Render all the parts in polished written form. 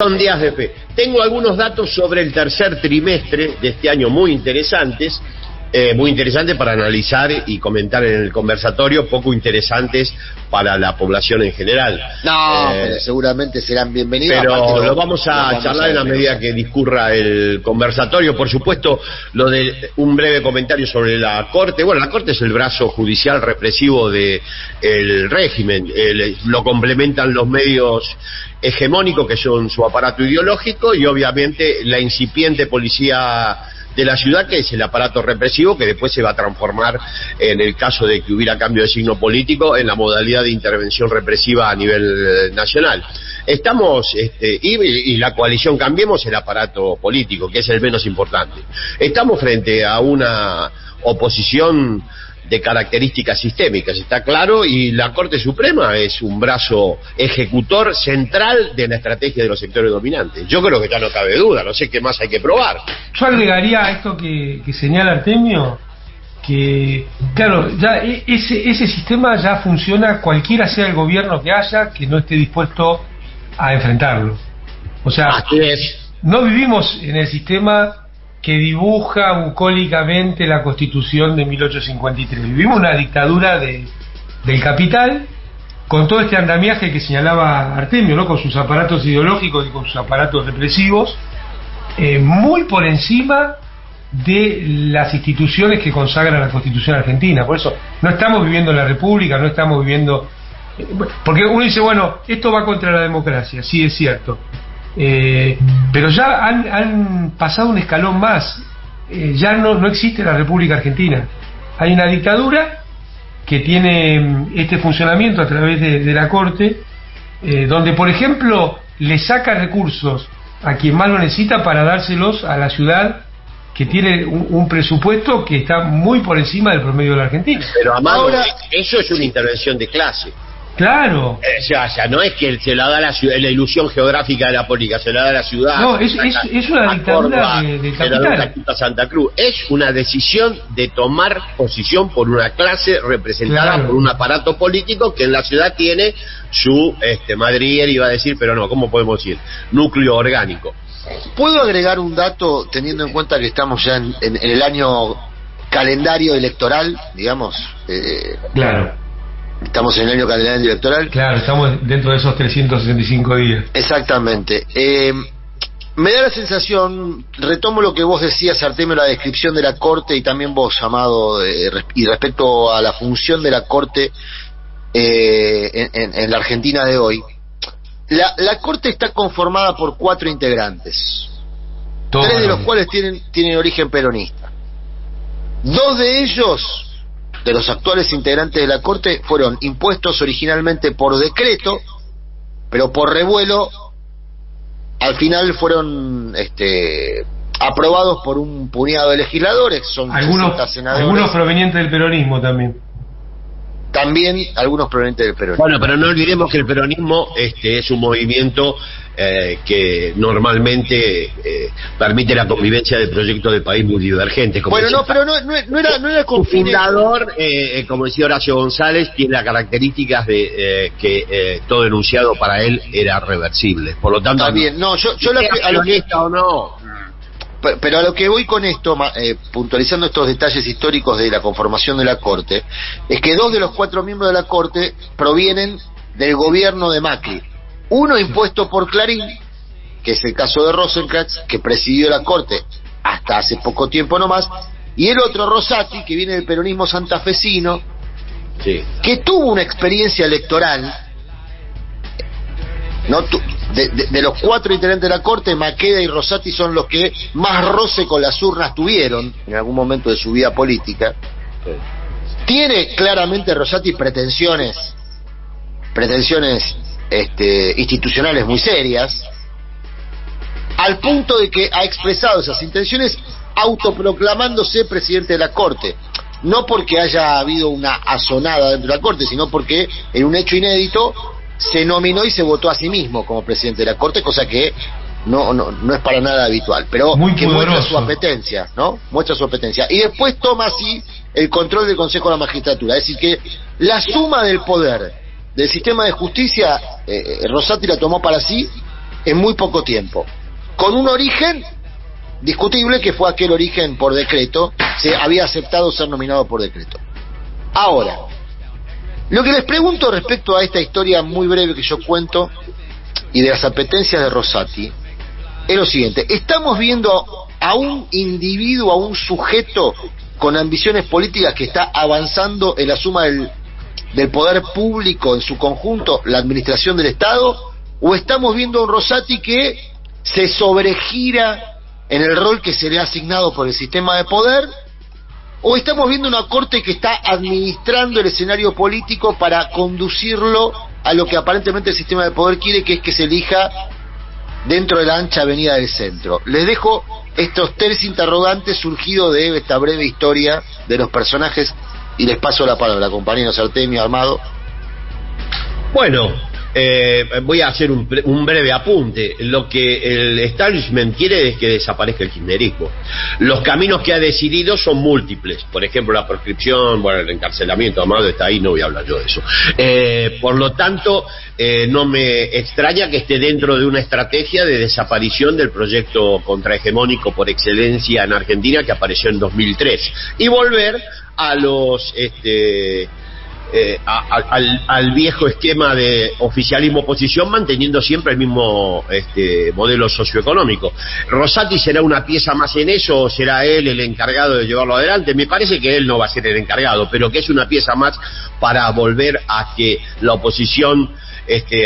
Son días de fe. Tengo algunos datos sobre el tercer trimestre de este año muy interesantes para analizar y comentar en el conversatorio, poco interesantes para la población en general. No, pero seguramente serán bienvenidos. Pero lo vamos a charlar en la medida que discurra el conversatorio. Por supuesto, lo de un breve comentario sobre la Corte. Bueno, la Corte es el brazo judicial represivo del régimen. Lo complementan los medios hegemónicos, que son su aparato ideológico, y obviamente la incipiente policía de la ciudad, que es el aparato represivo, que después se va a transformar, en el caso de que hubiera cambio de signo político, en la modalidad de intervención represiva a nivel nacional. Estamos, y la coalición Cambiemos, el aparato político, que es el menos importante. Estamos frente a una oposición de características sistémicas, está claro, y la Corte Suprema es un brazo ejecutor central de la estrategia de los sectores dominantes. Yo creo que ya no cabe duda, no sé qué más hay que probar. Yo agregaría a esto que señala Artemio, que claro, ya ese sistema ya funciona cualquiera sea el gobierno que haya, que no esté dispuesto a enfrentarlo. O sea, así es. No vivimos en el sistema que dibuja bucólicamente la Constitución de 1853. Vivimos una dictadura del capital, con todo este andamiaje que señalaba Artemio, ¿no? Con sus aparatos ideológicos y con sus aparatos represivos, muy por encima de las instituciones que consagran la Constitución argentina. Por eso no estamos viviendo en la República, no estamos viviendo... Porque uno dice, bueno, esto va contra la democracia, sí, es cierto. Pero ya han pasado un escalón más. Ya no existe la República Argentina. Hay una dictadura que tiene este funcionamiento a través de la Corte, donde, por ejemplo, le saca recursos a quien más lo necesita para dárselos a la ciudad, que tiene un presupuesto que está muy por encima del promedio de la Argentina. Pero ahora, eso es una intervención de clase. Claro. O sea, no es que se la da la ciudad, la ilusión geográfica de la política, se la da a la ciudad. No, es una dictadura de capital. Santa Cruz. Es una decisión de tomar posición por una clase representada, claro, por un aparato político que en la ciudad tiene su madriguera, iba a decir, pero no, ¿cómo podemos decir? Núcleo orgánico. ¿Puedo agregar un dato, teniendo en cuenta que estamos ya en el año calendario electoral, digamos? Claro. Estamos en el año calendario electoral. Claro, estamos dentro de esos 365 días. Exactamente. Me da la sensación, retomo lo que vos decías, Artemio, la descripción de la Corte, y también vos, Amado, y respecto a la función de la Corte en la Argentina de hoy. La Corte está conformada por 4 integrantes, 3 de los cuales tienen origen peronista. 2 de ellos, de los actuales integrantes de la Corte, fueron impuestos originalmente por decreto, pero por revuelo al final fueron aprobados por un puñado de legisladores. Son algunos senadores, algunos provenientes del peronismo también algunos provenientes del peronismo. Bueno, pero no olvidemos que el peronismo es un movimiento que normalmente permite la convivencia de proyectos de país muy divergentes. Bueno, no, pero no era con su fundador, como decía Horacio González, tiene las características de que todo enunciado para él era reversible. Por lo tanto, también, no, yo a lo que o no. Pero a lo que voy con esto, puntualizando estos detalles históricos de la conformación de la Corte, es que 2 de los 4 miembros de la Corte provienen del gobierno de Macri. Uno impuesto por Clarín, que es el caso de Rosenkrantz, que presidió la Corte hasta hace poco tiempo nomás, y el otro, Rosati, que viene del peronismo santafesino, sí, que tuvo una experiencia electoral. De los 4 integrantes de la Corte, Maqueda y Rosati son los que más roce con las urnas tuvieron en algún momento de su vida política. Sí. Tiene claramente Rosati pretensiones institucionales muy serias, al punto de que ha expresado esas intenciones autoproclamándose presidente de la Corte. No porque haya habido una asonada dentro de la Corte, sino porque en un hecho inédito se nominó y se votó a sí mismo como presidente de la Corte, cosa que no es para nada habitual, pero que muestra su apetencia, ¿no? Muestra su apetencia. Y después toma así el control del Consejo de la Magistratura. Es decir, que la suma del poder del sistema de justicia, Rosati la tomó para sí, en muy poco tiempo, con un origen discutible, que fue aquel origen por decreto. Se había aceptado ser nominado por decreto. Ahora, lo que les pregunto respecto a esta historia muy breve que yo cuento y de las apetencias de Rosati es lo siguiente: estamos viendo a un individuo, a un sujeto con ambiciones políticas que está avanzando en la suma del poder público en su conjunto, la administración del Estado, o estamos viendo a un Rosati que se sobregira en el rol que se le ha asignado por el sistema de poder, o estamos viendo una corte que está administrando el escenario político para conducirlo a lo que aparentemente el sistema de poder quiere, que es que se elija dentro de la ancha avenida del centro. Les dejo estos 3 interrogantes surgidos de esta breve historia de los personajes y les paso la palabra, compañeros Artemio, Armado. Bueno, voy a hacer un breve apunte. Lo que el establishment quiere es que desaparezca el kirchnerismo. Los caminos que ha decidido son múltiples. Por ejemplo, la proscripción, bueno, el encarcelamiento. Amado está ahí, no voy a hablar yo de eso. Por lo tanto, no me extraña que esté dentro de una estrategia de desaparición del proyecto contrahegemónico por excelencia en Argentina, que apareció en 2003, y volver a los al viejo esquema de oficialismo-oposición, manteniendo siempre el mismo modelo socioeconómico. Rosati será una pieza más en eso, o será él el encargado de llevarlo adelante. Me parece que él no va a ser el encargado, pero que es una pieza más para volver a que la oposición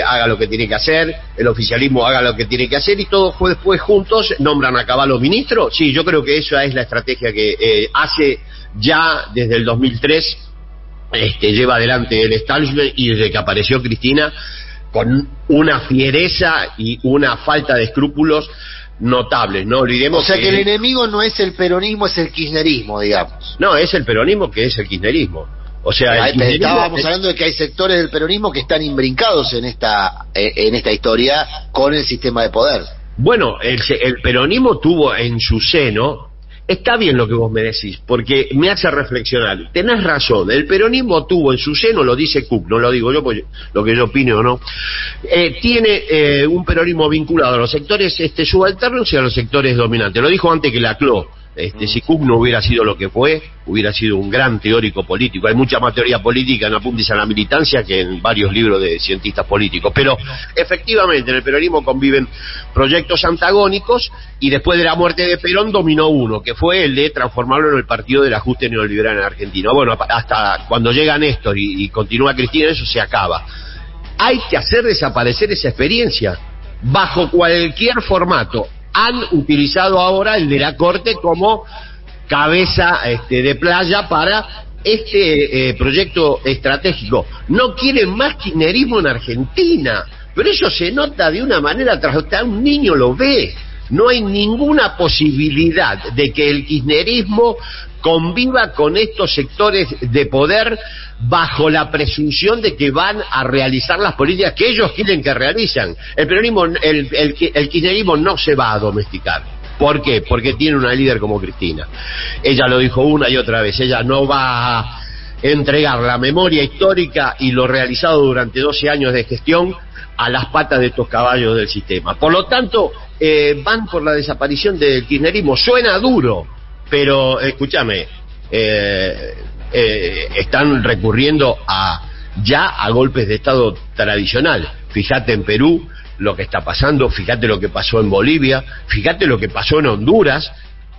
haga lo que tiene que hacer, el oficialismo haga lo que tiene que hacer, y todos después juntos nombran a Caballo ministro. Sí, yo creo que esa es la estrategia que hace ya desde el 2003 lleva adelante el establishment, y desde que apareció Cristina, con una fiereza y una falta de escrúpulos notables. No olvidemos, o sea, que el enemigo no es el peronismo, es el kirchnerismo, digamos. No, es el peronismo que es el kirchnerismo. O sea, estábamos hablando de que hay sectores del peronismo que están imbrincados en esta historia con el sistema de poder. Bueno, el peronismo tuvo en su seno. Está bien lo que vos me decís, porque me hace reflexionar. Tenés razón, el peronismo tuvo en su seno, lo dice Cook, no lo digo yo, pues lo que yo opine o no, tiene un peronismo vinculado a los sectores subalternos y a los sectores dominantes. Lo dijo antes que Laclau. Si Cook no hubiera sido lo que fue, hubiera sido un gran teórico político. Hay mucha más teoría política en Apuntes a la Militancia que en varios libros de cientistas políticos. Pero efectivamente en el peronismo conviven proyectos antagónicos, y después de la muerte de Perón dominó uno, que fue el de transformarlo en el partido del ajuste neoliberal en Argentina. Bueno, hasta cuando llega Néstor y continúa Cristina, eso se acaba. Hay que hacer desaparecer esa experiencia bajo cualquier formato. Han utilizado ahora el de la Corte como cabeza de playa para proyecto estratégico. No quieren más kirchnerismo en Argentina, pero eso se nota de una manera hasta un niño lo ve. No hay ninguna posibilidad de que el kirchnerismo conviva con estos sectores de poder bajo la presunción de que van a realizar las políticas que ellos quieren que realicen. El peronismo, el kirchnerismo no se va a domesticar. ¿Por qué? Porque tiene una líder como Cristina. Ella lo dijo una y otra vez, ella no va a entregar la memoria histórica y lo realizado durante 12 años de gestión a las patas de estos caballos del sistema. Por lo tanto, van por la desaparición del kirchnerismo. Suena duro, pero escúchame, están recurriendo ya a golpes de Estado tradicional. Fíjate en Perú lo que está pasando, fíjate lo que pasó en Bolivia, fíjate lo que pasó en Honduras.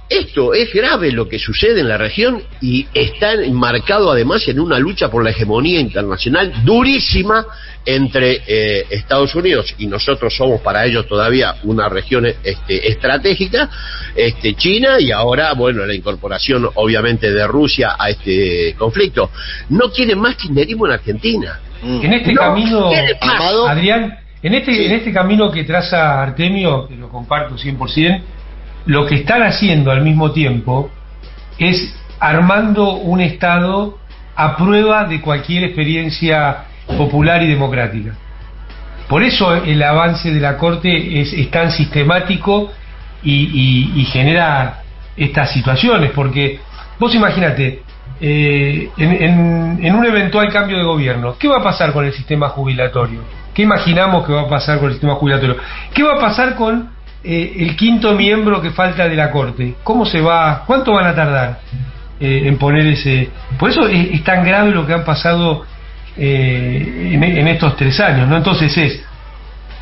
Esto es grave lo que sucede en la región, y está enmarcado además en una lucha por la hegemonía internacional durísima entre Estados Unidos, y nosotros somos para ellos todavía una región estratégica, China, y ahora, bueno, la incorporación obviamente de Rusia a este conflicto. No quieren más kirchnerismo en Argentina. En este camino, Amado, Adrián, en este camino que traza Artemio, que lo comparto 100%, lo que están haciendo al mismo tiempo es armando un Estado a prueba de cualquier experiencia popular y democrática. Por eso el avance de la Corte es tan sistemático y genera estas situaciones, porque vos imagínate, en un eventual cambio de gobierno, ¿qué va a pasar con el sistema jubilatorio? ¿Qué imaginamos que va a pasar con el sistema jubilatorio? ¿Qué va a pasar con el quinto miembro que falta de la Corte? ¿Cómo se va? ¿Cuánto van a tardar en poner ese? Por eso es tan grave lo que han pasado en estos 3 años, ¿no? Entonces es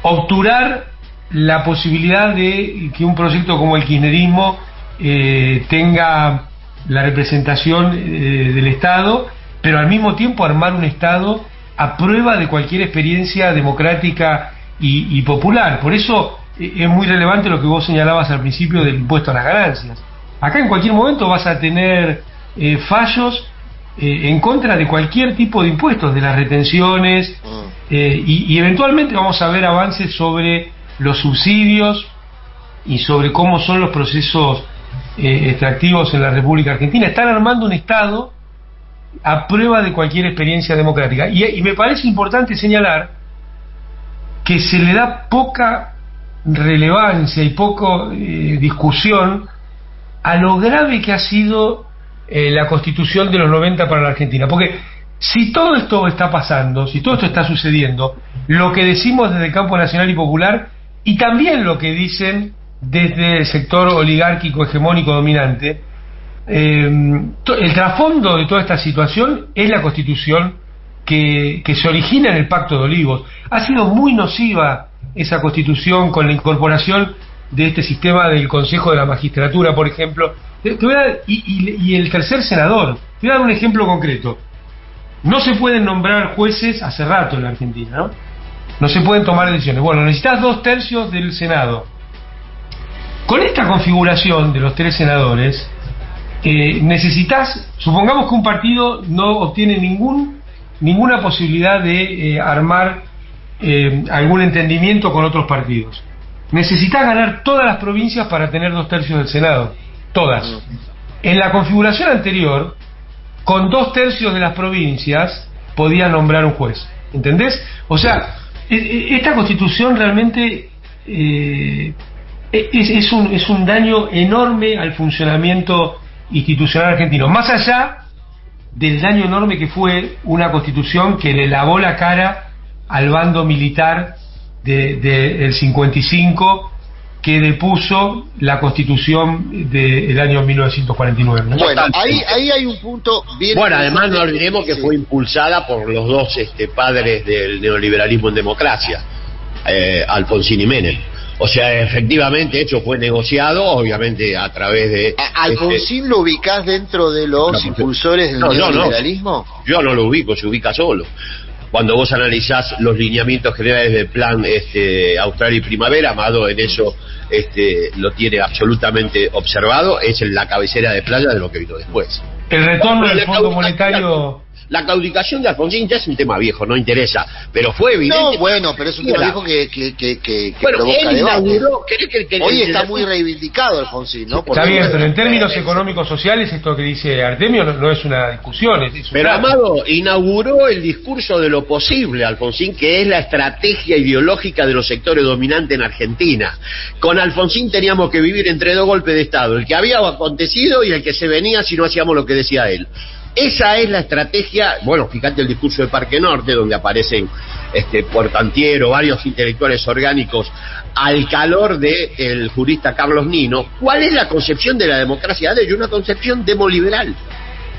obturar la posibilidad de que un proyecto como el kirchnerismo tenga la representación del Estado, pero al mismo tiempo armar un Estado a prueba de cualquier experiencia democrática y popular. Por eso es muy relevante lo que vos señalabas al principio del impuesto a las ganancias. Acá en cualquier momento vas a tener fallos en contra de cualquier tipo de impuestos, de las retenciones, y eventualmente vamos a ver avances sobre los subsidios y sobre cómo son los procesos extractivos en la República Argentina. Están armando un Estado a prueba de cualquier experiencia democrática. Y me parece importante señalar que se le da poca relevancia y poca discusión a lo grave que ha sido la Constitución de los 90 para la Argentina. Porque si todo esto está pasando, si todo esto está sucediendo, lo que decimos desde el campo nacional y popular, y también lo que dicen desde el sector oligárquico hegemónico dominante, el trasfondo de toda esta situación es la Constitución que se origina en el Pacto de Olivos. Ha sido muy nociva esa Constitución con la incorporación de este sistema del Consejo de la Magistratura, por ejemplo. Te voy a dar, y el tercer senador. Te voy a dar un ejemplo concreto. No se pueden nombrar jueces hace rato en la Argentina, ¿no? No se pueden tomar decisiones. Bueno, necesitas 2/3 del Senado. Con esta configuración de los 3 senadores, necesitas, supongamos que un partido no obtiene ninguna posibilidad de armar algún entendimiento con otros partidos. Necesitas ganar todas las provincias para tener 2/3 del Senado. Todas. En la configuración anterior, con 2/3 de las provincias podía nombrar un juez. ¿Entendés? O sea, esta Constitución realmente es un daño enorme al funcionamiento institucional argentino, más allá del daño enorme que fue una Constitución que le lavó la cara al bando militar del 55, que depuso la Constitución del año 1949, ¿no? Bueno, ahí hay un punto bien. Bueno, además no olvidemos que fue impulsada por los dos padres del neoliberalismo en democracia, Alfonsín y Menem. O sea, efectivamente, esto fue negociado, obviamente, a través de... ¿Alfonsín lo ubicás dentro de los impulsores del neoliberalismo? Yo no lo ubico, se ubica solo. Cuando vos analizás los lineamientos generales del plan Austral y Primavera, Amado en eso lo tiene absolutamente observado, es en la cabecera de playa de lo que vino después. El retorno del Fondo Monetario... La claudicación de Alfonsín ya es un tema viejo, no interesa, pero fue evidente. No, bueno, pero es un tema viejo que bueno, provoca él debate. inauguró, Hoy está muy reivindicado Alfonsín, ¿no? Está bien, pero en términos económicos sociales, esto que dice Artemio no es una discusión. Es un pero dato. Amado, inauguró el discurso de lo posible, Alfonsín, que es la estrategia ideológica de los sectores dominantes en Argentina. Con Alfonsín teníamos que vivir entre 2 golpes de Estado, el que había acontecido y el que se venía si no hacíamos lo que decía él. Esa es la estrategia. Bueno, fíjate el discurso de Parque Norte, donde aparecen Portantiero, varios intelectuales orgánicos, al calor del jurista Carlos Nino. ¿Cuál es la concepción de la democracia de ellos? Una concepción demoliberal.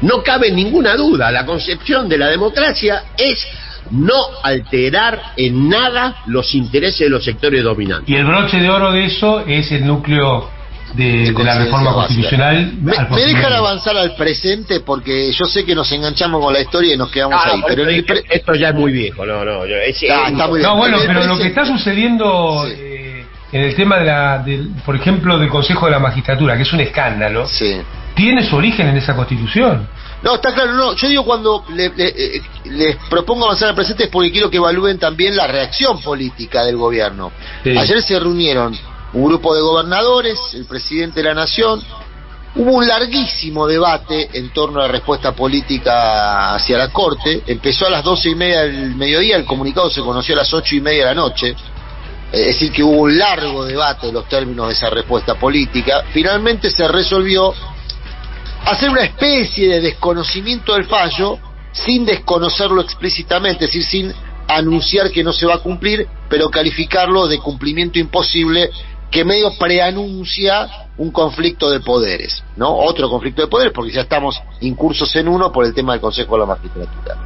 No cabe ninguna duda, la concepción de la democracia es no alterar en nada los intereses de los sectores dominantes. Y el broche de oro de eso es el núcleo de la reforma constitucional. Me dejan avanzar al presente, porque yo sé que nos enganchamos con la historia y nos quedamos ahí, pero esto ya es muy viejo. Está muy bien. Bueno, pero lo que está sucediendo en el tema por ejemplo, del Consejo de la Magistratura, que es un escándalo, tiene su origen en esa Constitución. No, está claro, no. Yo digo, cuando les propongo avanzar al presente es porque quiero que evalúen también la reacción política del gobierno. Ayer se reunieron un grupo de gobernadores, el presidente de la Nación. Hubo un larguísimo debate en torno a la respuesta política hacia la Corte. Empezó a las 12:30 del mediodía, el comunicado se conoció a las 8:30 de la noche. Es decir, que hubo un largo debate de los términos de esa respuesta política. Finalmente se resolvió hacer una especie de desconocimiento del fallo, sin desconocerlo explícitamente, es decir, sin anunciar que no se va a cumplir, pero calificarlo de cumplimiento imposible, que medio preanuncia un conflicto de poderes, ¿no? Otro conflicto de poderes, porque ya estamos incursos en uno por el tema del Consejo de la Magistratura.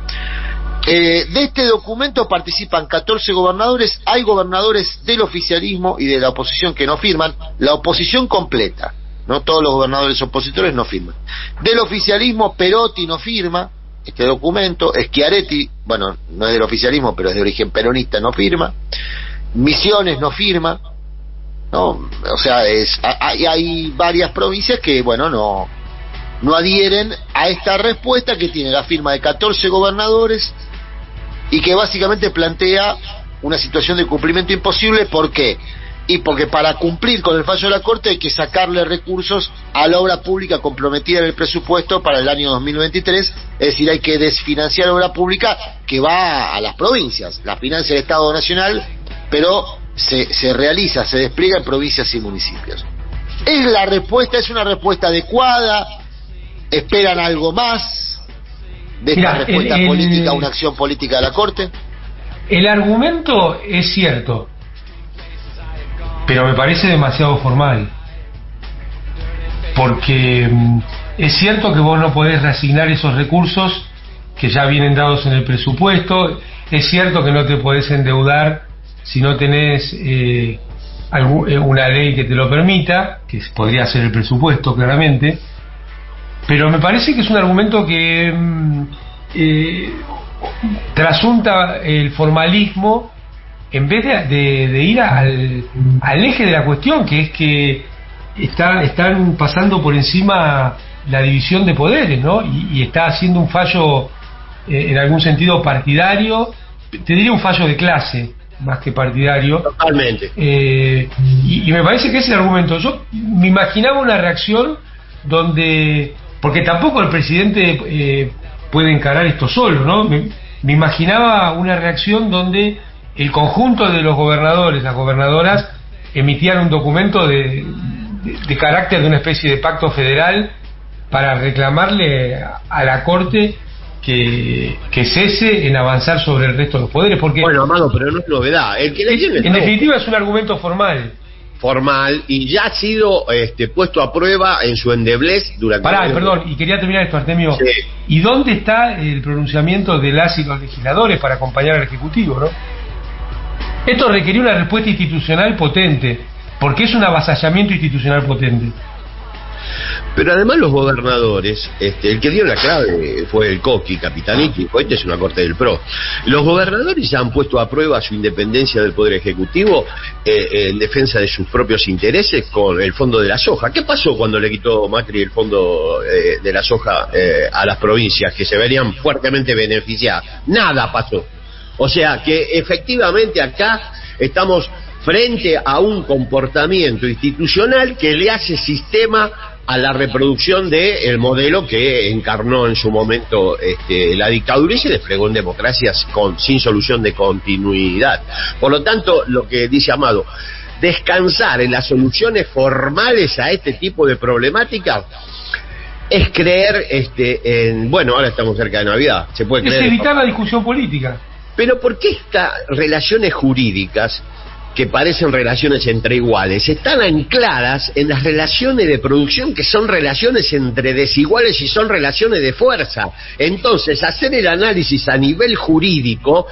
De este documento participan 14 gobernadores, hay gobernadores del oficialismo y de la oposición que no firman, la oposición completa, no todos los gobernadores opositores no firman. Del oficialismo, Perotti no firma este documento, Schiaretti, bueno, no es del oficialismo, pero es de origen peronista, no firma, Misiones no firma, ¿no? O sea, hay varias provincias que, bueno, no adhieren a esta respuesta que tiene la firma de 14 gobernadores y que básicamente plantea una situación de cumplimiento imposible. ¿Por qué? Y porque para cumplir con el fallo de la Corte hay que sacarle recursos a la obra pública comprometida en el presupuesto para el año 2023, es decir, hay que desfinanciar obra pública que va a las provincias, la financia el Estado Nacional, pero se realiza, se despliega en provincias y municipios. ¿Es la respuesta, es una respuesta adecuada? ¿Esperan algo más de esta respuesta política, una acción política de la Corte? El argumento es cierto, pero me parece demasiado formal, porque es cierto que vos no podés reasignar esos recursos que ya vienen dados en el presupuesto, es cierto que no te podés endeudar si no tenés una ley que te lo permita, que podría ser el presupuesto claramente, pero me parece que es un argumento que trasunta el formalismo en vez de ir al eje de la cuestión, que es que están pasando por encima la división de poderes, ¿no? Y está haciendo un fallo en algún sentido partidario, te diría un fallo de clase más que partidario. Totalmente. Y me parece que ese es el argumento. Yo me imaginaba una reacción donde, porque tampoco el presidente puede encarar esto solo, ¿no? Me imaginaba una reacción donde el conjunto de los gobernadores, las gobernadoras, emitían un documento de carácter de una especie de pacto federal para reclamarle a la Corte que cese en avanzar sobre el resto de los poderes, porque bueno, Amado, pero no es novedad. El que le tiene en definitiva es un argumento formal y ya ha sido puesto a prueba en su endeblez durante... Perdón, y quería terminar esto, Artemio. Sí. ¿Y dónde está el pronunciamiento de las y los legisladores para acompañar al Ejecutivo, no? Esto requería una respuesta institucional potente, porque es un avasallamiento institucional potente. Pero además los gobernadores, el que dio la clave fue el Coqui, Capitaniti, esta es una corte del PRO. Los gobernadores ya han puesto a prueba su independencia del Poder Ejecutivo en defensa de sus propios intereses con el fondo de la soja. ¿Qué pasó cuando le quitó Macri el fondo de la soja a las provincias que se verían fuertemente beneficiadas? Nada pasó. O sea que efectivamente acá estamos frente a un comportamiento institucional que le hace sistema a la reproducción del modelo que encarnó en su momento la dictadura y se desplegó en democracias sin solución de continuidad. Por lo tanto, lo que dice Amado, descansar en las soluciones formales a este tipo de problemáticas es creer bueno, ahora estamos cerca de Navidad, se puede creer. Es evitar la discusión política. Pero ¿por qué estas relaciones jurídicas que parecen relaciones entre iguales están ancladas en las relaciones de producción, que son relaciones entre desiguales y son relaciones de fuerza? Entonces, hacer el análisis a nivel jurídico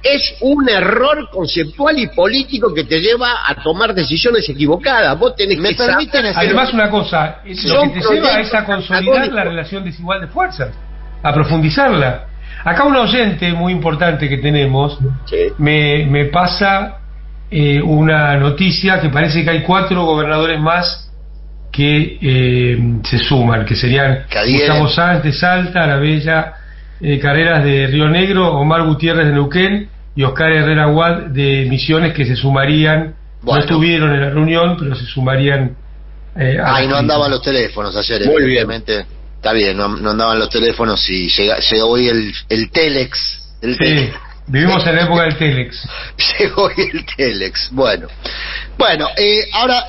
es un error conceptual y político que te lleva a tomar decisiones equivocadas. Vos tenés que saber... Además, una cosa, lo que te lleva es a consolidar la relación desigual de fuerzas, a profundizarla. Acá un oyente muy importante que tenemos me pasa una noticia que parece que hay 4 gobernadores más que se suman, que serían Gustavo Sanz de Salta, Arabella Carreras de Río Negro, Omar Gutiérrez de Neuquén y Oscar Herrera Guad de Misiones, que se sumarían, no estuvieron en la reunión, pero se sumarían no andaban los teléfonos ayer, muy evidentemente. Bien. Está bien, no andaban los teléfonos y llegó hoy el Telex. Vivimos en la época del Telex. Llegó hoy el Telex. Bueno, ahora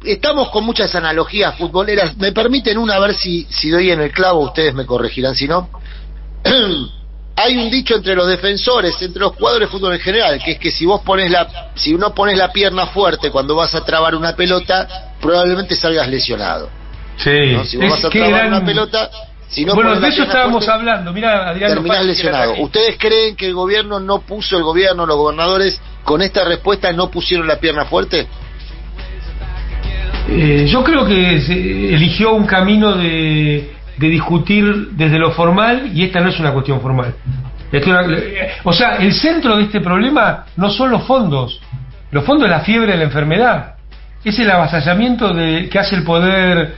estamos con muchas analogías futboleras. ¿Me permiten una, a ver si doy en el clavo? Ustedes me corregirán si no. hay un dicho entre los defensores, entre los jugadores de fútbol en general, que es que si no pones la pierna fuerte cuando vas a trabar una pelota, probablemente salgas lesionado. Sí. ¿No? Si vos vas a trabar una pelota, si no bueno, de eso estábamos fuerte, hablando. Mira, Adrián, terminás lesionado. ¿Ustedes creen que el gobierno, los gobernadores, con esta respuesta no pusieron la pierna fuerte? Yo creo que se eligió un camino de discutir desde lo formal, y esta no es una cuestión formal. O sea, el centro de este problema no son los fondos. Los fondos es la fiebre de la enfermedad. Es el avasallamiento que hace el poder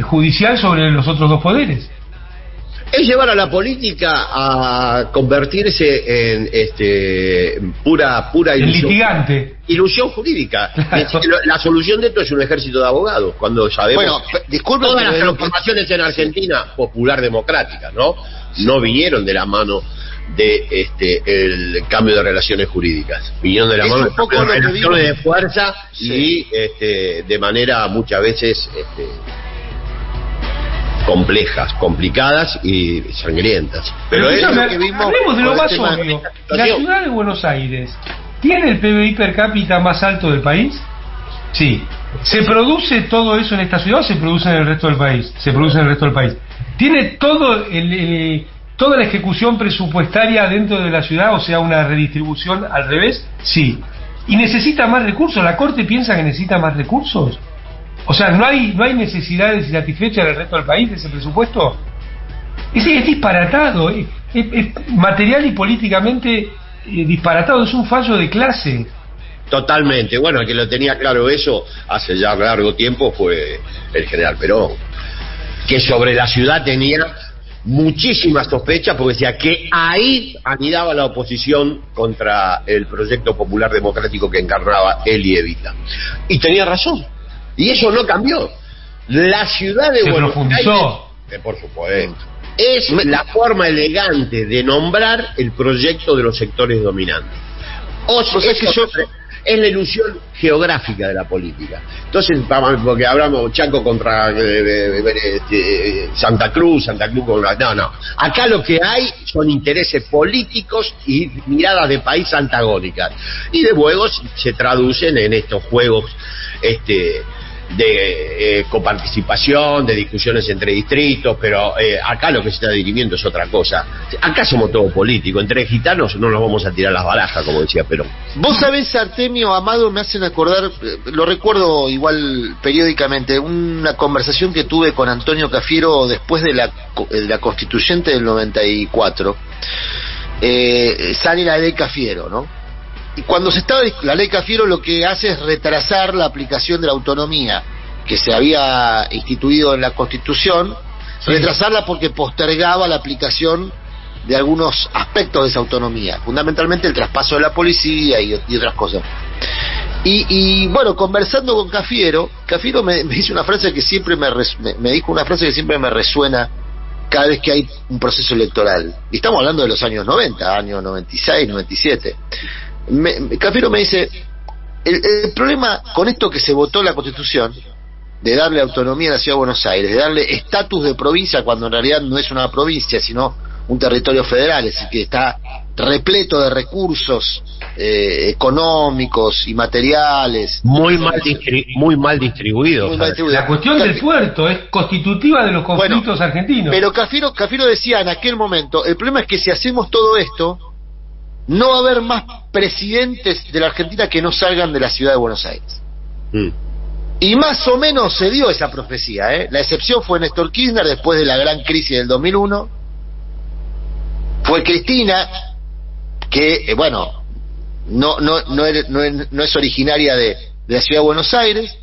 judicial sobre los otros dos poderes. Es llevar a la política a convertirse en pura El ilusión. litigante. Ilusión jurídica. Claro. La solución de esto es un ejército de abogados, cuando sabemos disculpe, todas las pero transformaciones en Argentina popular democráticas, no vinieron de la mano de el cambio de relaciones jurídicas, vinieron de la mano de relaciones de fuerza, sí. Y de manera muchas veces complejas, complicadas y sangrientas. Pero hablemos de lo más obvio. La ciudad de Buenos Aires ¿tiene el PBI per cápita más alto del país? Sí. ¿Se produce todo eso en esta ciudad o se produce en el resto del país? Se produce en el resto del país. ¿Tiene toda la ejecución presupuestaria dentro de la ciudad, o sea, una redistribución al revés? Sí. ¿Y necesita más recursos? ¿La Corte piensa que necesita más recursos? O sea, ¿no hay necesidades insatisfechas en el resto del país de ese presupuesto? Es disparatado, es material y políticamente disparatado, es un fallo de clase. Totalmente. Bueno, el que lo tenía claro eso hace ya largo tiempo fue el general Perón, que sobre la ciudad tenía muchísimas sospechas, porque decía que ahí anidaba la oposición contra el proyecto popular democrático que encarnaba él y Evita. Y tenía razón. Y eso no cambió. La ciudad de Buenos Aires, por supuesto, es la forma elegante de nombrar el proyecto de los sectores dominantes. Es la ilusión geográfica de la política. Entonces, porque hablamos Chaco contra Santa Cruz contra... No. Acá lo que hay son intereses políticos y miradas de país antagónicas. Y de luego se traducen en estos juegos de coparticipación, de discusiones entre distritos, pero acá lo que se está dirimiendo es otra cosa. Acá somos todo político, entre gitanos no nos vamos a tirar las barajas, como decía Perón. Vos sabés, Artemio, Amado, me hacen acordar, lo recuerdo igual periódicamente, una conversación que tuve con Antonio Cafiero después de la constituyente del 94. Sale la ley Cafiero, ¿no? Y cuando la ley Cafiero lo que hace es retrasar la aplicación de la autonomía que se había instituido en la Constitución, sí. Retrasarla porque postergaba la aplicación de algunos aspectos de esa autonomía, fundamentalmente el traspaso de la policía y otras cosas. Y bueno, conversando con Cafiero me dice una frase que siempre me dijo una frase que siempre me resuena cada vez que hay un proceso electoral. Y estamos hablando de los años 90, años 96, 97. Cafiero me dice, el problema con esto que se votó en la Constitución, de darle autonomía a la Ciudad de Buenos Aires, de darle estatus de provincia cuando en realidad no es una provincia, sino un territorio federal, es decir, que está repleto de recursos económicos y materiales. Muy mal distribuidos. La cuestión del puerto es constitutiva de los conflictos argentinos. Pero Cafiero decía en aquel momento, el problema es que si hacemos todo esto, no va a haber más presidentes de la Argentina que no salgan de la ciudad de Buenos Aires. Y más o menos se dio esa profecía, ¿eh? La excepción fue Néstor Kirchner después de la gran crisis del 2001. Fue Cristina, que no es originaria de la ciudad de Buenos Aires.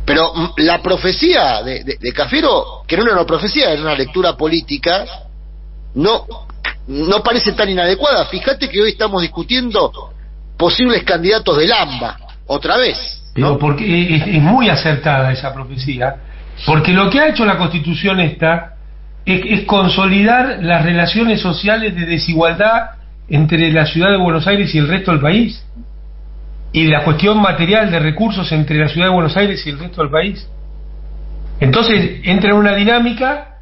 Pero la profecía de Cafiero, que no era una profecía, era una lectura política, no parece tan inadecuada. Fíjate que hoy estamos discutiendo posibles candidatos del AMBA, otra vez, ¿no? Pero porque es muy acertada esa profecía, porque lo que ha hecho la Constitución esta es consolidar las relaciones sociales de desigualdad entre la ciudad de Buenos Aires y el resto del país, y la cuestión material de recursos entre la ciudad de Buenos Aires y el resto del país. Entonces entra en una dinámica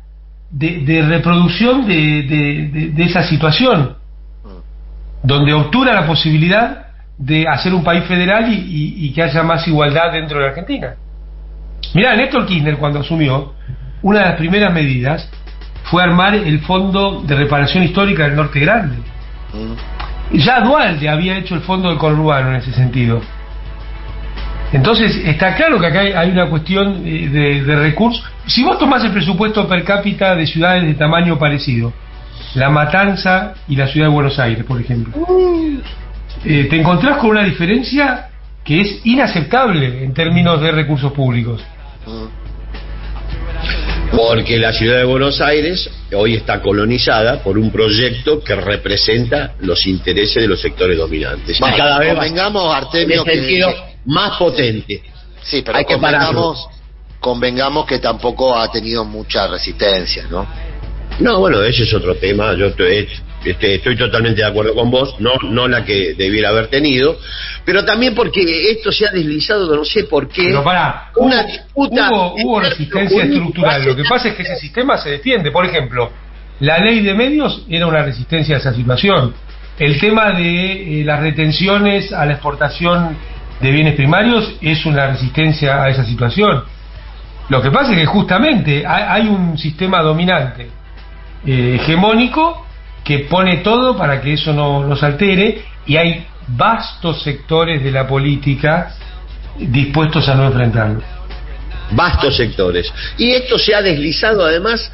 de reproducción de esa situación, donde obtura la posibilidad de hacer un país federal y que haya más igualdad dentro de la Argentina. Mirá, Néstor Kirchner, cuando asumió, una de las primeras medidas fue armar el Fondo de Reparación Histórica del Norte Grande. Ya Duhalde había hecho el Fondo del Conurbano en ese sentido. Entonces está claro que acá hay una cuestión de recursos. Si vos tomás el presupuesto per cápita de ciudades de tamaño parecido, La Matanza y la ciudad de Buenos Aires, por ejemplo, te encontrás con una diferencia que es inaceptable en términos de recursos públicos. Porque la ciudad de Buenos Aires hoy está colonizada por un proyecto que representa los intereses de los sectores dominantes. Bueno, y cada vez convengamos, Artemio, en sentido más potente. Sí, pero hay que convengamos que tampoco ha tenido mucha resistencia, ¿no? No, bueno, ese es otro tema. Yo estoy totalmente de acuerdo con vos, no la que debiera haber tenido, pero también porque esto se ha deslizado, no sé por qué. Pero pará, una disputa. Hubo resistencia estructural. Lo que pasa es que ese sistema se defiende. Por ejemplo, la ley de medios era una resistencia a esa situación. El tema de las retenciones a la exportación de bienes primarios es una resistencia a esa situación. Lo que pasa es que justamente hay un sistema dominante hegemónico que pone todo para que eso no se altere, y hay vastos sectores de la política dispuestos a no enfrentarlo. Vastos sectores. Y esto se ha deslizado además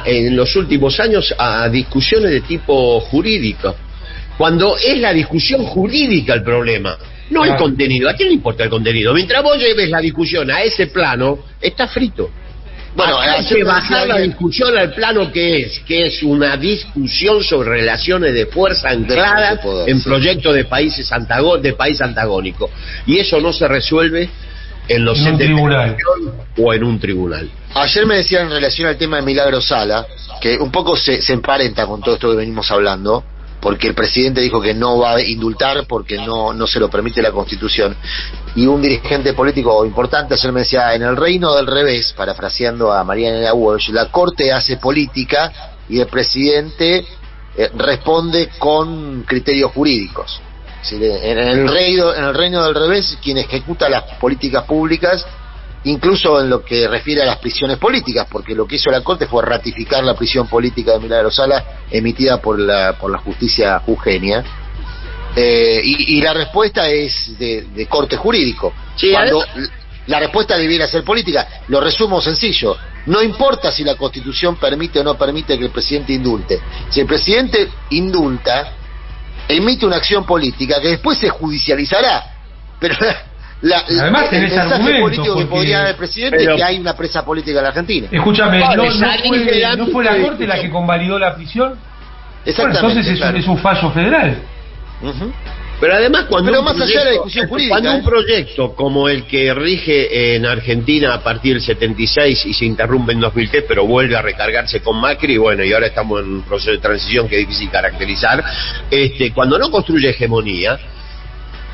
en los últimos años a discusiones de tipo jurídico, cuando es la discusión jurídica el problema, no el contenido. ¿A quién le importa el contenido? Mientras vos lleves la discusión a ese plano, está frito. Bueno, hay que bajar la discusión al plano que es una discusión sobre relaciones de fuerza ancladas en proyectos de países país antagónico, y eso no se resuelve en un tribunal o en un tribunal. Ayer me decían en relación al tema de Milagro Sala, que un poco se emparenta con todo esto que venimos hablando, porque el presidente dijo que no va a indultar porque no se lo permite la Constitución. Y un dirigente político importante ayer me decía, en el reino del revés, parafraseando a Mariana Walsh, la Corte hace política y el presidente responde con criterios jurídicos. Es decir, en el reino del revés, quien ejecuta las políticas públicas, incluso en lo que refiere a las prisiones políticas, porque lo que hizo la Corte fue ratificar la prisión política de Milagro Sala emitida por la justicia jujeña, y la respuesta es de corte jurídico. Sí, cuando la respuesta debiera ser política. Lo resumo sencillo: no importa si la Constitución permite o no permite que el presidente indulte. Si el presidente indulta, emite una acción política que después se judicializará, pero además el mensaje político porque... que podría dar el presidente es que hay una presa política en la Argentina. Escúchame, ¿no fue la Corte la que convalidó la prisión? Exactamente. Bueno, entonces es un fallo federal. Pero además más allá de la discusión jurídica, cuando un proyecto como el que rige en Argentina a partir del 76 y se interrumpe en 2003, pero vuelve a recargarse con Macri, bueno, y ahora estamos en un proceso de transición que es difícil caracterizar, cuando no construye hegemonía,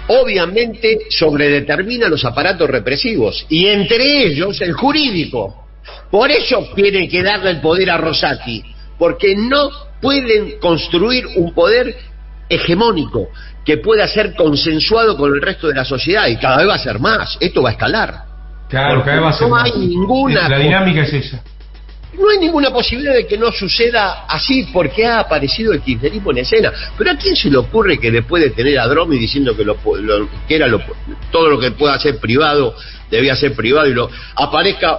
obviamente sobredetermina los aparatos represivos, y entre ellos el jurídico. Por eso tienen que darle el poder a Rosati, porque no pueden construir un poder hegemónico que pueda ser consensuado con el resto de la sociedad, y cada vez va a ser más. Esto va a escalar. Claro, cada vez va a ser no más. Hay ninguna la dinámica es esa. No hay ninguna posibilidad de que no suceda así, porque ha aparecido el kirchnerismo en escena. Pero ¿a quién se le ocurre que después de tener a Dromi diciendo que todo lo que pueda ser privado debía ser privado, y aparezca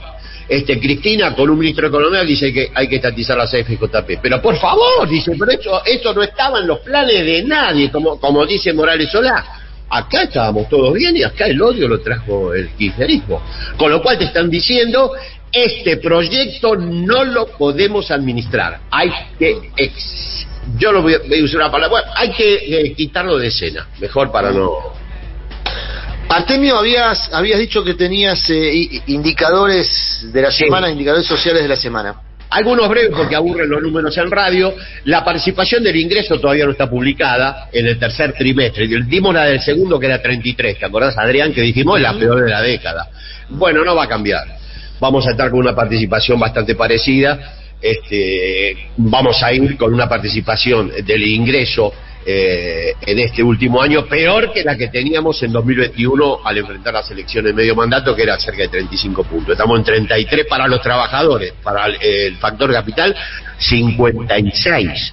Cristina con un ministro de Economía que dice que hay que estatizar la CFJP? Pero por favor, dice, pero esto no estaba en los planes de nadie, como dice Morales Solá. Acá estábamos todos bien y acá el odio lo trajo el kirchnerismo. Con lo cual te están diciendo, este proyecto no lo podemos administrar. Hay que, yo lo voy a usar una palabra, hay que quitarlo de escena, mejor para no... Artemio, habías dicho que tenías indicadores de la semana, indicadores sociales de la semana. Algunos breves porque aburren los números en radio. La participación del ingreso todavía no está publicada en el tercer trimestre. Dimos la del segundo, que era 33. ¿Te acordás, Adrián, que dijimos es la peor de la década? Bueno, no va a cambiar. Vamos a estar con una participación bastante parecida. vamos a ir con una participación del ingreso en este último año peor que la que teníamos en 2021 al enfrentar las elecciones de medio mandato, que era cerca de 35 puntos. Estamos en 33 para los trabajadores, para el factor capital 56.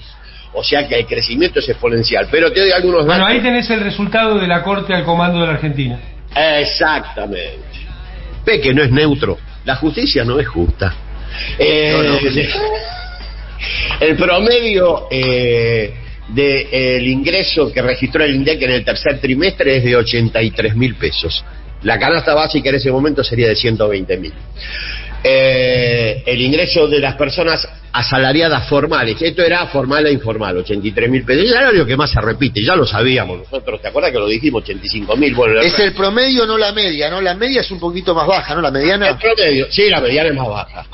O sea que el crecimiento es exponencial. Pero te doy algunos datos. Bueno, ahí tenés el resultado de la Corte al comando de la Argentina. Exactamente. Ve que no es neutro. La justicia no es justa. El promedio del ingreso que registró el INDEC en el tercer trimestre es de 83.000 pesos. La canasta básica en ese momento sería de 120.000. El ingreso de las personas asalariadas formales, esto era formal e informal, 83.000 pesos. Es algo que más se repite, ya lo sabíamos nosotros, ¿te acuerdas que lo dijimos? 85.000. Bueno, es el promedio, no la media, ¿no? La media es un poquito más baja, ¿no? La mediana. El promedio, sí, la mediana es más baja.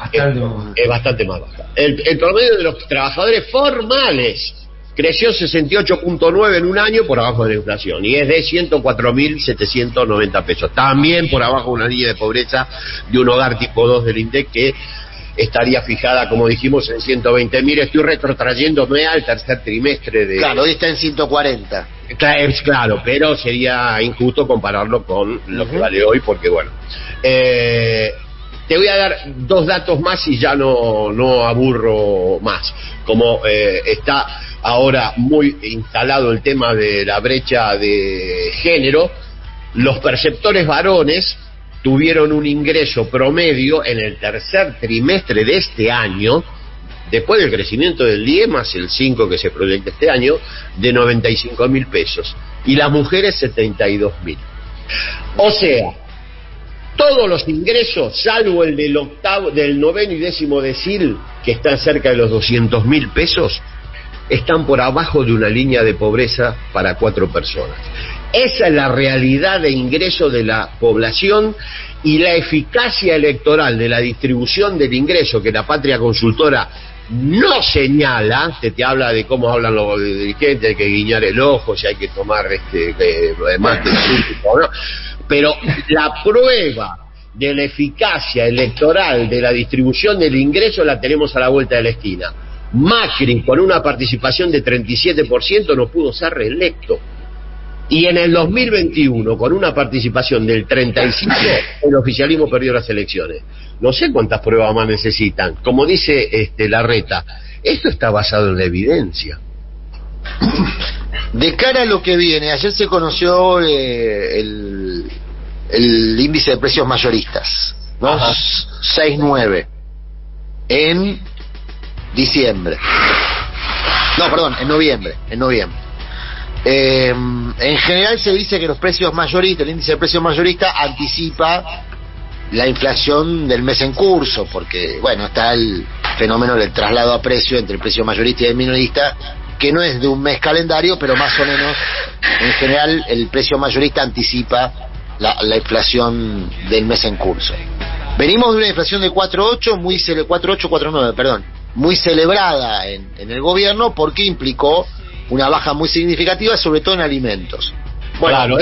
Es bastante más baja. El promedio de los trabajadores formales creció 68.9 en un año por abajo de la inflación y es de 104.790 pesos. También por abajo una línea de pobreza de un hogar tipo 2 del INDEC que estaría fijada, como dijimos, en 120.000. Estoy retrotrayéndome al tercer trimestre de... Claro, hoy está en 140. Claro, pero sería injusto compararlo con lo que vale hoy porque, bueno... Te voy a dar dos datos más y ya no aburro más. Como está ahora muy instalado el tema de la brecha de género, los perceptores varones tuvieron un ingreso promedio en el tercer trimestre de este año, después del crecimiento del 10 más el 5 que se proyecta este año, de 95.000 pesos. Y las mujeres 72.000. O sea, todos los ingresos, salvo el del noveno y décimo decil, que están cerca de los 200.000 pesos, están por abajo de una línea de pobreza para 4 personas. Esa es la realidad de ingreso de la población y la eficacia electoral de la distribución del ingreso que la Patria Consultora no señala. Te habla de cómo hablan los dirigentes, hay que guiñar el ojo, si hay que tomar mate, ¿no? Pero la prueba de la eficacia electoral de la distribución del ingreso la tenemos a la vuelta de la esquina. Macri, con una participación de 37%, no pudo ser reelecto. Y en el 2021, con una participación del 35%, el oficialismo perdió las elecciones. No sé cuántas pruebas más necesitan. Como dice Larreta, esto está basado en la evidencia. De cara a lo que viene, ayer se conoció el índice de precios mayoristas, ¿no? 6.9 en diciembre. No, perdón, en noviembre. En general se dice que los precios mayoristas, el índice de precios mayorista anticipa la inflación del mes en curso, porque bueno, está el fenómeno del traslado a precio entre el precio mayorista y el minorista, que no es de un mes calendario, pero más o menos en general el precio mayorista anticipa la inflación del mes en curso. Venimos de una inflación de 4.9, muy celebrada en el gobierno, porque implicó una baja muy significativa, sobre todo en alimentos. Bueno, claro,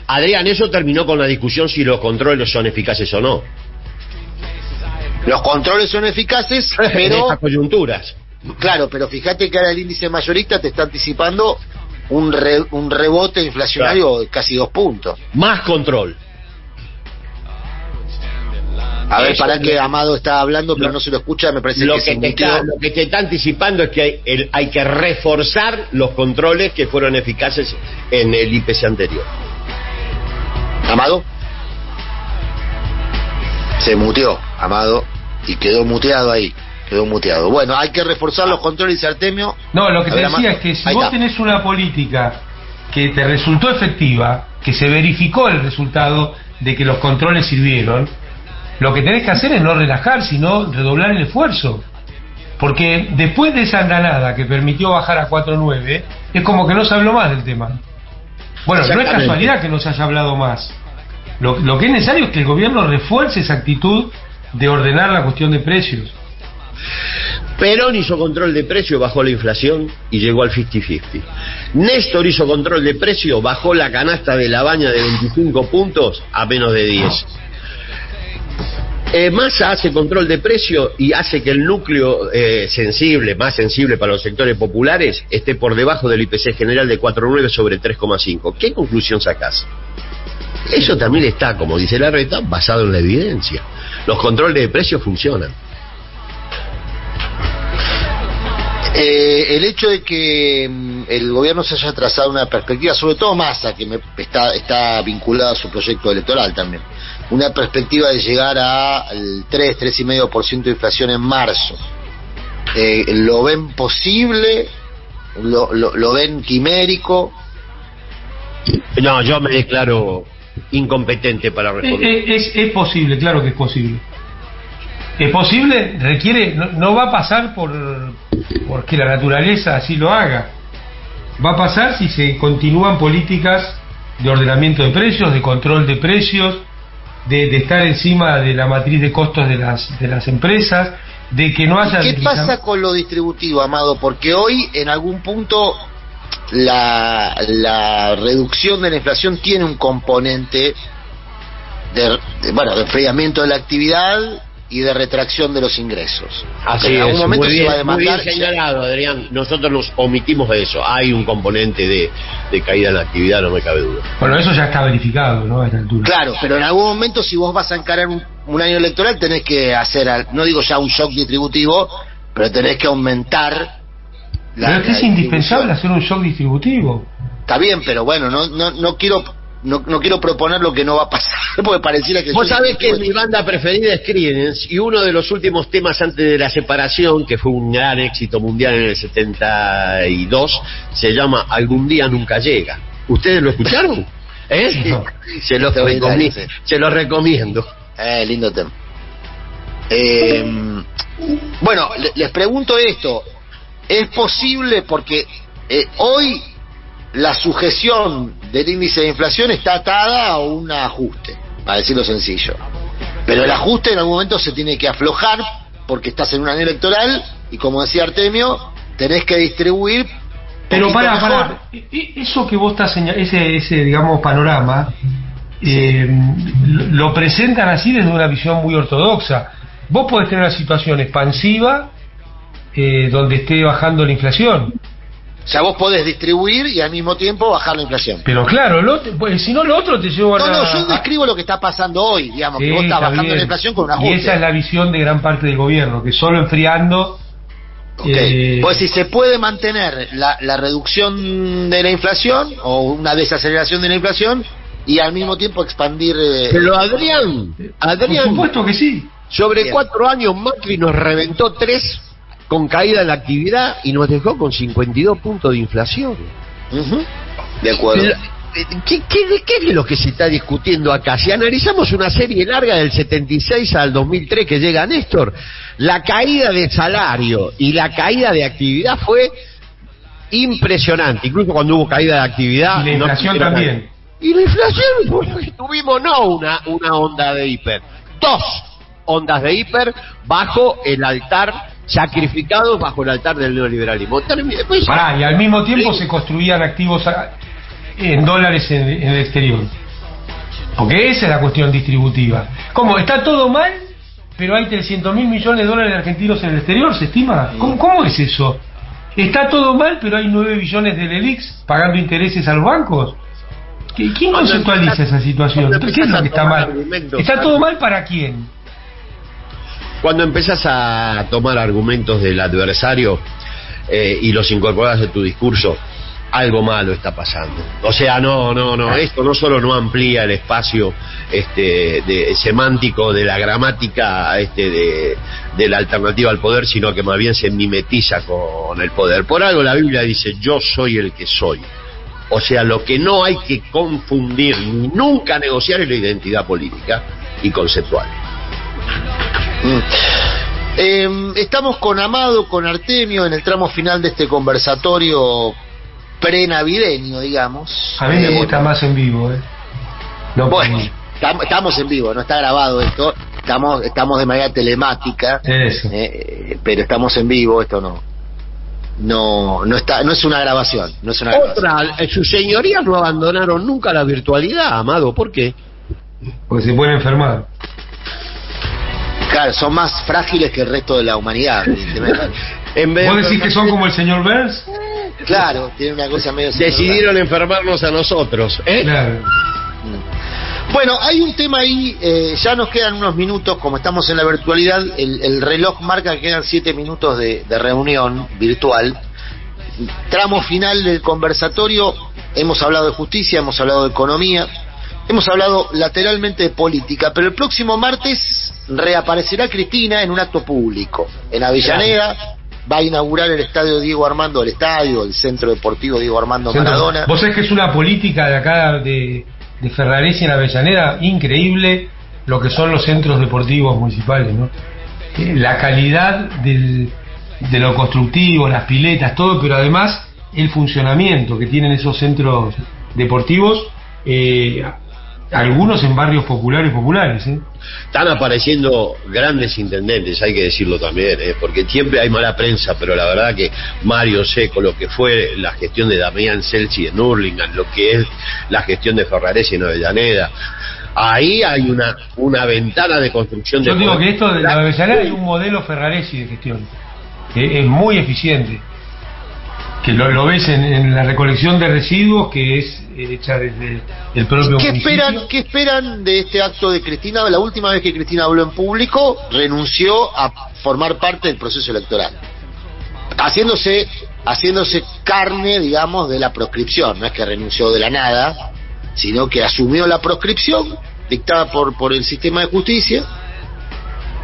Adrián, eso terminó con la discusión si los controles son eficaces o no. Los controles son eficaces, pero en estas coyunturas. Claro, pero fíjate que ahora el índice mayorista te está anticipando un rebote inflacionario de casi 2 puntos. Más control. A ver, para que Amado está hablando, pero no se lo escucha, me parece lo que lo que te está anticipando es que hay que reforzar los controles que fueron eficaces en el IPC anterior. ¿Amado? Se muteó, Amado, y quedó muteado ahí. Bueno, hay que reforzar los controles, Artemio. No, lo que te decía es que si vos tenés una política que te resultó efectiva, que se verificó el resultado de que los controles sirvieron, lo que tenés que hacer es no relajar, sino redoblar el esfuerzo. Porque después de esa andanada que permitió bajar a 4.9, es como que no se habló más del tema. Bueno, no es casualidad que no se haya hablado más. Lo que es necesario es que el gobierno refuerce esa actitud de ordenar la cuestión de precios. Perón hizo control de precio, bajó la inflación y llegó al 50-50. Néstor hizo control de precio, bajó la canasta de la baña de 25 puntos a menos de 10. Massa hace control de precio y hace que el núcleo más sensible para los sectores populares, esté por debajo del IPC general de 4,9 sobre 3,5. ¿Qué conclusión sacás? Eso también está, como dice Larreta, basado en la evidencia. Los controles de precios funcionan. El hecho de que el gobierno se haya trazado una perspectiva, sobre todo Massa, que está vinculado a su proyecto electoral también, una perspectiva de llegar al 3,5% de inflación en marzo, ¿lo ven posible? ¿Lo ven quimérico? No, yo me declaro incompetente para responder. Es posible, claro que es posible. Es posible, requiere, no va a pasar porque la naturaleza así lo haga. Va a pasar si se continúan políticas de ordenamiento de precios, de control de precios, de estar encima de la matriz de costos de las empresas, de que no haya... ¿Qué pasa con lo distributivo, Amado? Porque hoy en algún punto la reducción de la inflación tiene un componente de enfriamiento de la actividad y de retracción de los ingresos. Así en algún es, momento se va a muy bien demandar. señalado, Adrián. Nosotros nos omitimos de eso. Hay un componente de caída en la actividad, no me cabe duda. Bueno, eso ya está verificado, ¿no? A esta altura. Claro, pero en algún momento, si vos vas a encarar un año electoral, tenés que hacer, no digo ya un shock distributivo, pero tenés que aumentar pero es que es indispensable hacer un shock distributivo. Está bien, pero bueno, no quiero proponer lo que no va a pasar, porque pareciera que... Vos sabés que mi banda preferida es Creedence, y uno de los últimos temas antes de la separación, que fue un gran éxito mundial en el 72, se llama Algún día nunca llega. ¿Ustedes lo escucharon? No. Se los recomiendo. Lindo tema. Bueno, les pregunto esto. ¿Es posible? Porque hoy la sujeción del índice de inflación está atada a un ajuste, para decirlo sencillo. Pero el ajuste en algún momento se tiene que aflojar porque estás en un año electoral y, como decía Artemio, tenés que distribuir. Pero para eso que vos estás señalando, ese digamos panorama, lo presentan así desde una visión muy ortodoxa. Vos podés tener una situación expansiva donde esté bajando la inflación. O sea, vos podés distribuir y al mismo tiempo bajar la inflación. Pero claro, si no lo otro te lleva yo describo lo que está pasando hoy, digamos, que vos estás bajando la inflación con un ajuste. Y esa es la visión de gran parte del gobierno, que solo enfriando... Pues si se puede mantener la reducción de la inflación o una desaceleración de la inflación y al mismo tiempo expandir... Pero Adrián, por supuesto que sí. Sobre 4 años Macri nos reventó 3 con caída de la actividad y nos dejó con 52 puntos de inflación. De acuerdo. ¿Qué es lo que se está discutiendo acá? Si analizamos una serie larga del 76 al 2003 que llega Néstor, la caída de salario y la caída de actividad fue impresionante. Incluso cuando hubo caída de actividad... Y la inflación también. Y la inflación, tuvimos no una onda de hiper, 2 ondas de hiper bajo el altar, sacrificados bajo el altar del neoliberalismo. Y al mismo tiempo se construían activos en dólares en el exterior. Porque esa es la cuestión distributiva. ¿Cómo? ¿Está todo mal, pero hay 300.000 millones de dólares argentinos en el exterior, se estima? ¿Cómo es eso? ¿Está todo mal, pero hay 9 billones del ELIX pagando intereses a los bancos? ¿Quién conceptualiza esa situación? ¿Qué es lo que está mal? ¿Está todo mal para quién? Cuando empezás a tomar argumentos del adversario y los incorporas en tu discurso, algo malo está pasando. O sea, no, esto no solo no amplía el espacio semántico de la gramática de la alternativa al poder, sino que más bien se mimetiza con el poder. Por algo la Biblia dice, yo soy el que soy. O sea, lo que no hay que confundir ni nunca negociar es la identidad política y conceptual. Estamos con Amado, con Artemio en el tramo final de este conversatorio prenavideño, digamos. A mí me gusta más en vivo, No, bueno, estamos en vivo, no está grabado esto, estamos de manera telemática, pero estamos en vivo, esto no es una grabación, sus señorías no abandonaron nunca la virtualidad, Amado, ¿por qué? Porque se pueden enfermar. Claro, son más frágiles que el resto de la humanidad. ¿Vos decís que son como el señor Burns? Claro, tiene una cosa medio... Decidieron enfermarnos a nosotros, ¿eh? Claro. Bueno, hay un tema ahí, ya nos quedan unos minutos, como estamos en la virtualidad, el reloj marca que quedan 7 minutos de reunión virtual. Tramo final del conversatorio, hemos hablado de justicia, hemos hablado de economía, hemos hablado lateralmente de política, pero el próximo martes reaparecerá Cristina en un acto público, en Avellaneda. Va a inaugurar el estadio Diego Armando, el centro deportivo Diego Armando Maradona. Vos sabés que es una política de acá de Ferraresi en Avellaneda increíble lo que son los centros deportivos municipales, ¿no? La calidad de lo constructivo, las piletas, todo, pero además el funcionamiento que tienen esos centros deportivos, algunos en barrios populares, ¿eh? Están apareciendo grandes intendentes, hay que decirlo también, porque siempre hay mala prensa, pero la verdad que Mario Seco, lo que fue la gestión de Damián Celsi en Hurlingham, lo que es la gestión de Ferraresi en Avellaneda, ahí hay una ventana de construcción de... Yo digo que esto de la Avellaneda hay un modelo Ferraresi de gestión, que es muy eficiente, que lo ves en la recolección de residuos, que es hecha desde el propio municipio. ¿Qué esperan de este acto de Cristina? La última vez que Cristina habló en público, renunció a formar parte del proceso electoral, haciéndose carne, digamos, de la proscripción. No es que renunció de la nada, sino que asumió la proscripción dictada por el sistema de justicia,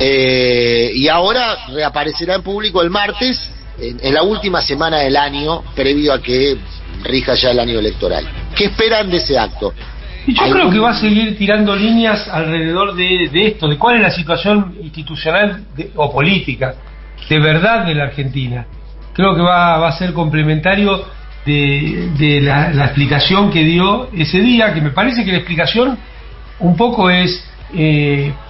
y ahora reaparecerá en público el martes, en la última semana del año, previo a que rija ya el año electoral. ¿Qué esperan de ese acto? Y yo creo que va a seguir tirando líneas alrededor de esto, de cuál es la situación institucional o política de verdad de la Argentina. Creo que va a ser complementario de la explicación que dio ese día, que me parece que la explicación un poco es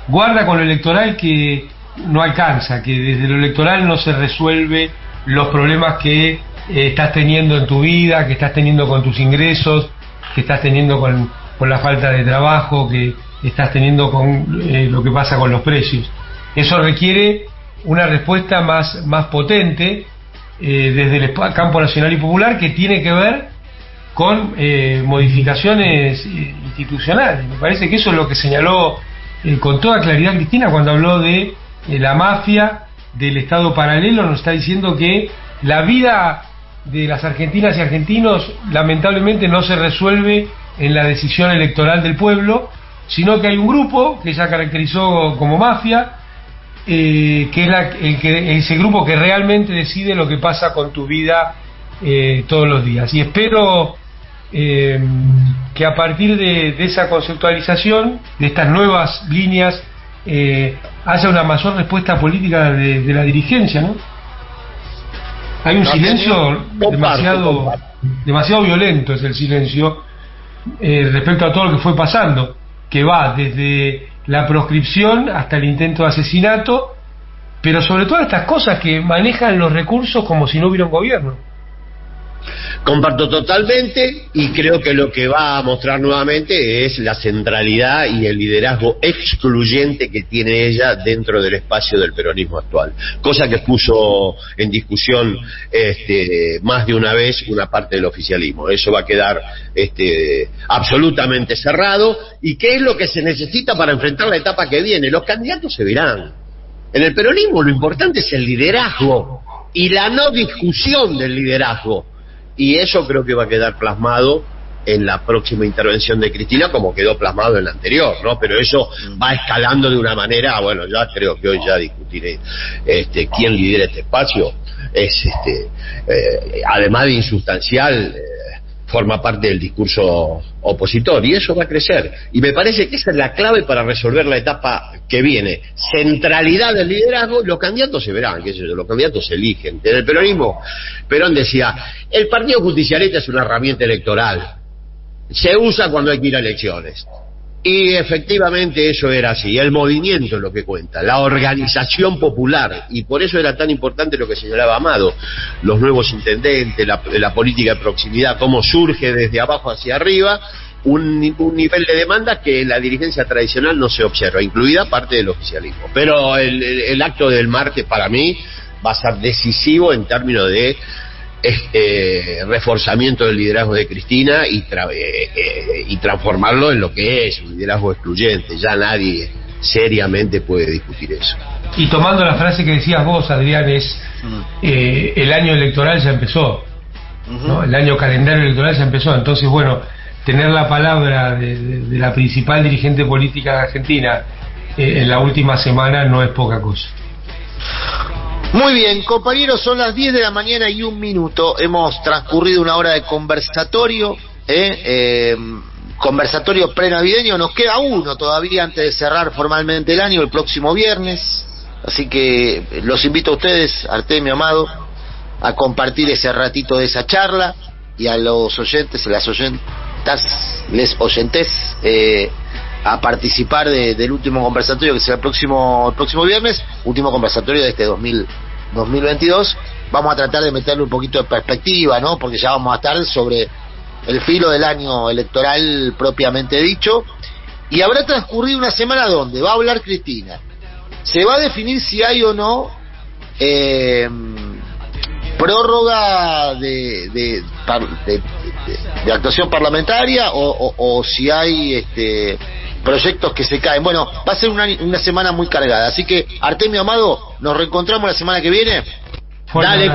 guarda con lo electoral, que no alcanza, que desde lo electoral no se resuelve los problemas que estás teniendo en tu vida, que estás teniendo con tus ingresos, que estás teniendo con la falta de trabajo, que estás teniendo con lo que pasa con los precios. Eso requiere una respuesta más potente desde el campo nacional y popular, que tiene que ver con modificaciones institucionales. Me parece que eso es lo que señaló con toda claridad Cristina cuando habló de la mafia, del Estado paralelo. Nos está diciendo que la vida de las argentinas y argentinos lamentablemente no se resuelve en la decisión electoral del pueblo, sino que hay un grupo que ella caracterizó como mafia, que es ese grupo que realmente decide lo que pasa con tu vida todos los días. Y espero que a partir de esa conceptualización, de estas nuevas líneas, haya una mayor respuesta política de la dirigencia, ¿no? Hay un silencio demasiado violento, es el silencio respecto a todo lo que fue pasando, que va desde la proscripción hasta el intento de asesinato, pero sobre todo estas cosas que manejan los recursos como si no hubiera un gobierno. Comparto totalmente, y creo que lo que va a mostrar nuevamente es la centralidad y el liderazgo excluyente que tiene ella dentro del espacio del peronismo actual, cosa que puso en discusión más de una vez una parte del oficialismo. Eso va a quedar absolutamente cerrado. ¿Y qué es lo que se necesita para enfrentar la etapa que viene? Los candidatos se verán. En el peronismo lo importante es el liderazgo y la no discusión del liderazgo. Y eso creo que va a quedar plasmado en la próxima intervención de Cristina, como quedó plasmado en la anterior, ¿no? Pero eso va escalando de una manera, bueno, ya creo que hoy ya discutiré quién lidera este espacio. Es además de insustancial, forma parte del discurso opositor, y eso va a crecer. Y me parece que esa es la clave para resolver la etapa que viene. Centralidad del liderazgo. Los candidatos se verán, qué sé yo, los candidatos se eligen. En el peronismo, Perón decía, el partido justicialista es una herramienta electoral, se usa cuando hay que ir a elecciones. Y efectivamente eso era así. El movimiento es lo que cuenta, la organización popular, y por eso era tan importante lo que señalaba Amado, los nuevos intendentes, la política de proximidad, cómo surge desde abajo hacia arriba, un nivel de demanda que en la dirigencia tradicional no se observa, incluida parte del oficialismo. Pero el acto del martes para mí va a ser decisivo en términos de reforzamiento del liderazgo de Cristina y transformarlo en lo que es un liderazgo excluyente. Ya nadie seriamente puede discutir eso. Y tomando la frase que decías vos, Adrián, es el año electoral ya empezó, ¿no? El año calendario electoral ya empezó. Entonces, bueno, tener la palabra de la principal dirigente política de Argentina en la última semana no es poca cosa. Muy bien, compañeros, son las 10 de la mañana y 1 minuto. Hemos transcurrido una hora de conversatorio, conversatorio prenavideño. Nos queda uno todavía antes de cerrar formalmente el año, el próximo viernes. Así que los invito a ustedes, Artemio, Amado, a compartir ese ratito de esa charla, y a los oyentes, las oyentas, les oyentes, a participar del último conversatorio que será el próximo viernes, último conversatorio de este 2022. Vamos a tratar de meterle un poquito de perspectiva, ¿no? Porque ya vamos a estar sobre el filo del año electoral propiamente dicho, y habrá transcurrido una semana donde va a hablar Cristina. Se va a definir si hay o no prórroga de actuación parlamentaria, o si hay proyectos que se caen. Bueno, va a ser una semana muy cargada, así que Artemio, Amado, nos reencontramos la semana que viene. Dale.